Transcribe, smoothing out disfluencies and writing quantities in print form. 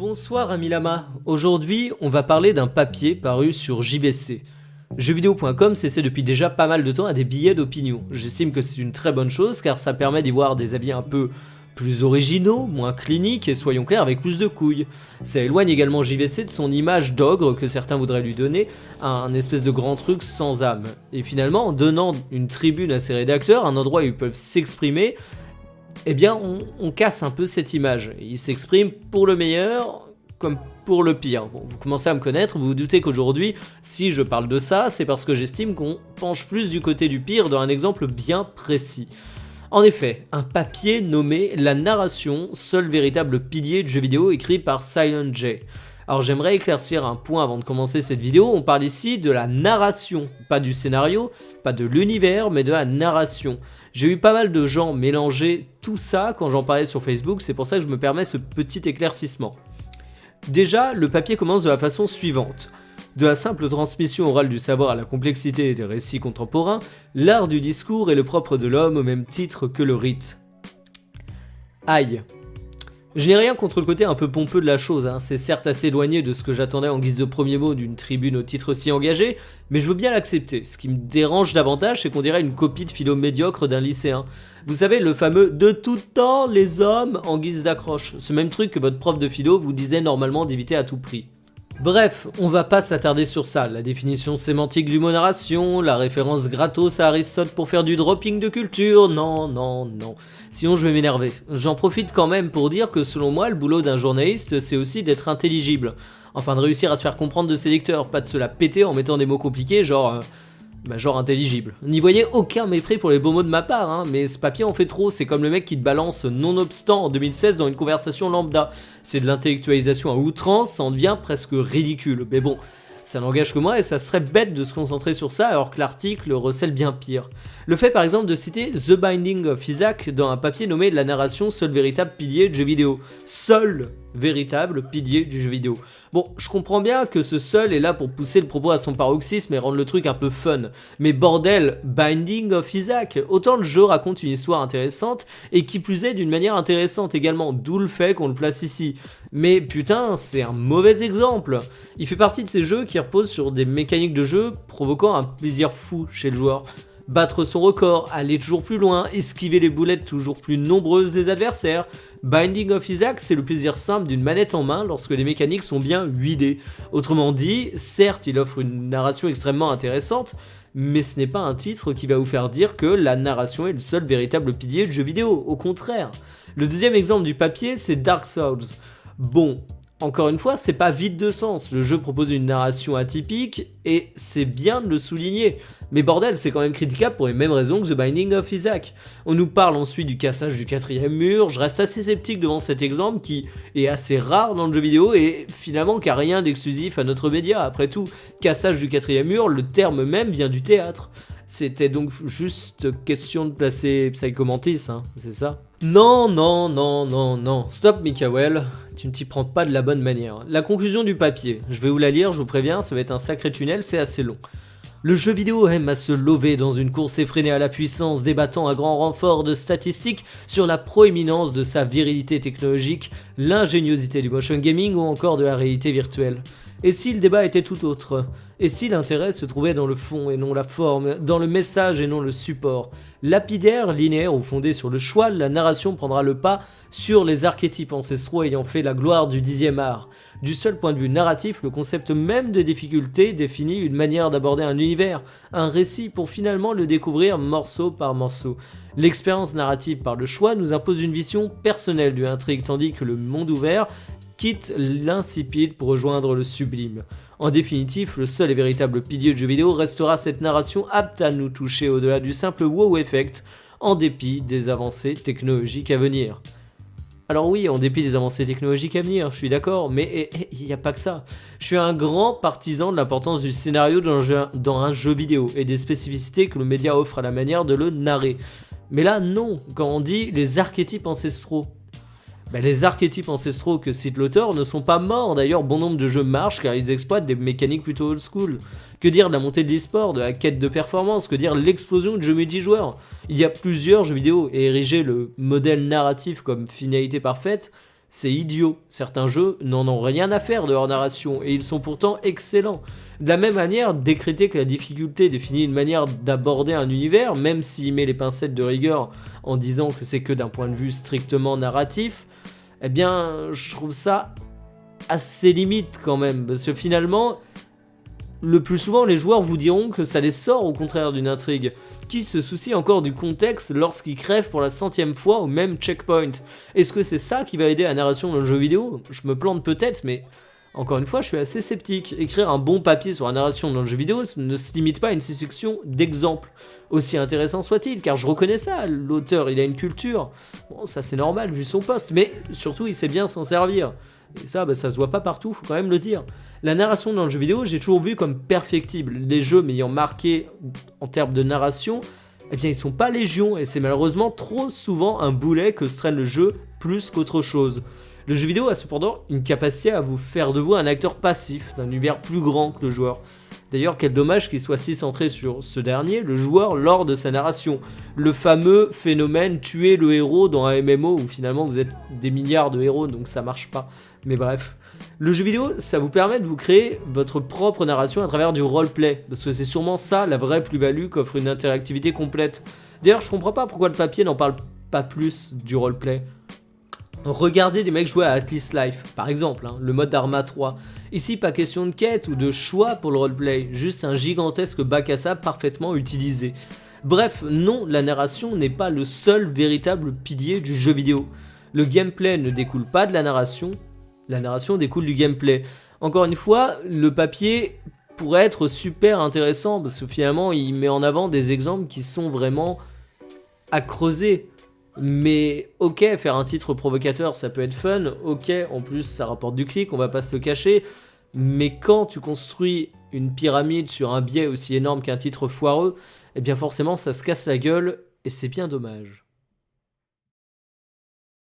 Bonsoir Ami Lama, aujourd'hui on va parler d'un papier paru sur JVC. Jeuxvideo.com s'essaie depuis déjà pas mal de temps à des billets d'opinion. J'estime que c'est une très bonne chose car ça permet d'y voir des avis un peu plus originaux, moins cliniques et soyons clairs avec plus de couilles. Ça éloigne également JVC de son image d'ogre que certains voudraient lui donner, un espèce de grand truc sans âme. Et finalement en donnant une tribune à ses rédacteurs, un endroit où ils peuvent s'exprimer, eh bien on casse un peu cette image. Ils s'expriment pour le meilleur comme pour le pire. Bon, vous commencez à me connaître, vous vous doutez qu'aujourd'hui, si je parle de ça, c'est parce que j'estime qu'on penche plus du côté du pire dans un exemple bien précis. En effet, un papier nommé La narration, seul véritable pilier de jeux vidéo écrit par Silent J. Alors j'aimerais éclaircir un point avant de commencer cette vidéo, on parle ici de la narration, pas du scénario, pas de l'univers, mais de la narration. J'ai eu pas mal de gens mélanger tout ça quand j'en parlais sur Facebook, c'est pour ça que je me permets ce petit éclaircissement. Déjà, le papier commence de la façon suivante. De la simple transmission orale du savoir à la complexité des récits contemporains, l'art du discours est le propre de l'homme au même titre que le rite. Aïe. Je n'ai rien contre le côté un peu pompeux de la chose, c'est certes assez éloigné de ce que j'attendais en guise de premier mot d'une tribune au titre si engagé, mais je veux bien l'accepter. Ce qui me dérange davantage, c'est qu'on dirait une copie de philo médiocre d'un lycéen. Vous savez, le fameux « de tout temps, les hommes » en guise d'accroche. Ce même truc que votre prof de philo vous disait normalement d'éviter à tout prix. Bref, on va pas s'attarder sur ça, la définition sémantique du mot narration, la référence gratos à Aristote pour faire du dropping de culture, non, sinon je vais m'énerver. J'en profite quand même pour dire que selon moi, le boulot d'un journaliste, c'est aussi d'être intelligible. Enfin, de réussir à se faire comprendre de ses lecteurs, pas de se la péter en mettant des mots compliqués, genre intelligible. N'y voyez aucun mépris pour les beaux mots de ma part, mais ce papier en fait trop, c'est comme le mec qui te balance nonobstant en 2016 dans une conversation lambda. C'est de l'intellectualisation à outrance, ça en devient presque ridicule. Mais bon, ça n'engage que moi et ça serait bête de se concentrer sur ça alors que l'article recèle bien pire. Le fait par exemple de citer The Binding of Isaac dans un papier nommé La narration, seul véritable pilier de jeux vidéo. Seul véritable pilier du jeu vidéo. Bon, je comprends bien que ce seul est là pour pousser le propos à son paroxysme et rendre le truc un peu fun. Mais bordel, Binding of Isaac, autant le jeu raconte une histoire intéressante et qui plus est d'une manière intéressante également, d'où le fait qu'on le place ici. Mais putain, c'est un mauvais exemple. Il fait partie de ces jeux qui reposent sur des mécaniques de jeu provoquant un plaisir fou chez le joueur. Battre son record, aller toujours plus loin, esquiver les boulettes toujours plus nombreuses des adversaires. Binding of Isaac, c'est le plaisir simple d'une manette en main lorsque les mécaniques sont bien huilées. Autrement dit, certes, il offre une narration extrêmement intéressante, mais ce n'est pas un titre qui va vous faire dire que la narration est le seul véritable pilier de jeu vidéo, au contraire. Le deuxième exemple du papier, c'est Dark Souls. Bon, encore une fois, c'est pas vide de sens, le jeu propose une narration atypique, et c'est bien de le souligner. Mais bordel, c'est quand même critiquable pour les mêmes raisons que The Binding of Isaac. On nous parle ensuite du cassage du quatrième mur, je reste assez sceptique devant cet exemple qui est assez rare dans le jeu vidéo et finalement qui a rien d'exclusif à notre média. Après tout, cassage du quatrième mur, le terme même vient du théâtre. C'était donc juste question de placer Psycho Mantis, c'est ça ? Non. Stop, Mikael. Tu ne t'y prends pas de la bonne manière. La conclusion du papier. Je vais vous la lire, je vous préviens, ça va être un sacré tunnel, c'est assez long. Le jeu vidéo aime à se lever dans une course effrénée à la puissance, débattant à grand renfort de statistiques sur la proéminence de sa virilité technologique, l'ingéniosité du motion gaming ou encore de la réalité virtuelle. Et si le débat était tout autre ? Et si l'intérêt se trouvait dans le fond et non la forme, dans le message et non le support ? Lapidaire, linéaire ou fondé sur le choix, la narration prendra le pas sur les archétypes ancestraux ayant fait la gloire du 10e art. Du seul point de vue narratif, le concept même de difficulté définit une manière d'aborder un univers, un récit pour finalement le découvrir morceau par morceau. L'expérience narrative par le choix nous impose une vision personnelle de l'intrigue tandis que le monde ouvert quitte l'insipide pour rejoindre le sublime. En définitive, le seul et véritable pilier de jeu vidéo restera cette narration apte à nous toucher au-delà du simple wow effect, en dépit des avancées technologiques à venir. Alors oui, en dépit des avancées technologiques à venir, je suis d'accord, mais il n'y a pas que ça. Je suis un grand partisan de l'importance du scénario dans un jeu vidéo et des spécificités que le média offre à la manière de le narrer. Mais là, non, quand on dit les archétypes ancestraux. Les archétypes ancestraux que cite l'auteur ne sont pas morts, d'ailleurs bon nombre de jeux marchent car ils exploitent des mécaniques plutôt old school. Que dire de la montée de l'e-sport, de la quête de performance, que dire de l'explosion de jeux multijoueurs. Il y a plusieurs jeux vidéo et ériger le modèle narratif comme finalité parfaite, c'est idiot. Certains jeux n'en ont rien à faire de leur narration, et ils sont pourtant excellents. De la même manière, décréter que la difficulté définit une manière d'aborder un univers, même s'il met les pincettes de rigueur en disant que c'est que d'un point de vue strictement narratif, eh bien, je trouve ça assez limite quand même, parce que finalement, le plus souvent, les joueurs vous diront que ça les sort au contraire d'une intrigue. Qui se soucie encore du contexte lorsqu'ils crèvent pour la 100e fois au même checkpoint? Est-ce que c'est ça qui va aider la narration dans le jeu vidéo? Je me plante peut-être, mais encore une fois, je suis assez sceptique. Écrire un bon papier sur la narration dans le jeu vidéo ne se limite pas à une sélection d'exemples, aussi intéressant soit-il, car je reconnais ça, l'auteur, il a une culture. Bon, ça c'est normal vu son poste, mais surtout il sait bien s'en servir. Et ça, ça se voit pas partout, faut quand même le dire. La narration dans le jeu vidéo, j'ai toujours vu comme perfectible. Les jeux m'ayant marqué en termes de narration, eh bien ils sont pas légion, et c'est malheureusement trop souvent un boulet que se traîne le jeu plus qu'autre chose. Le jeu vidéo a cependant une capacité à vous faire de vous un acteur passif d'un univers plus grand que le joueur. D'ailleurs, quel dommage qu'il soit si centré sur ce dernier, le joueur, lors de sa narration. Le fameux phénomène tuer le héros dans un MMO où finalement vous êtes des milliards de héros donc ça marche pas. Mais bref. Le jeu vidéo, ça vous permet de vous créer votre propre narration à travers du roleplay. Parce que c'est sûrement ça la vraie plus-value qu'offre une interactivité complète. D'ailleurs, je comprends pas pourquoi le papier n'en parle pas plus du roleplay. Regardez des mecs jouer à Atlas Life, par exemple, le mode Arma 3. Ici, pas question de quête ou de choix pour le roleplay, juste un gigantesque bac à sable parfaitement utilisé. Bref, non, la narration n'est pas le seul véritable pilier du jeu vidéo. Le gameplay ne découle pas de la narration découle du gameplay. Encore une fois, le papier pourrait être super intéressant parce que finalement, il met en avant des exemples qui sont vraiment à creuser. Mais ok, faire un titre provocateur ça peut être fun, ok, en plus ça rapporte du clic, on va pas se le cacher, mais quand tu construis une pyramide sur un biais aussi énorme qu'un titre foireux, eh bien forcément ça se casse la gueule et c'est bien dommage.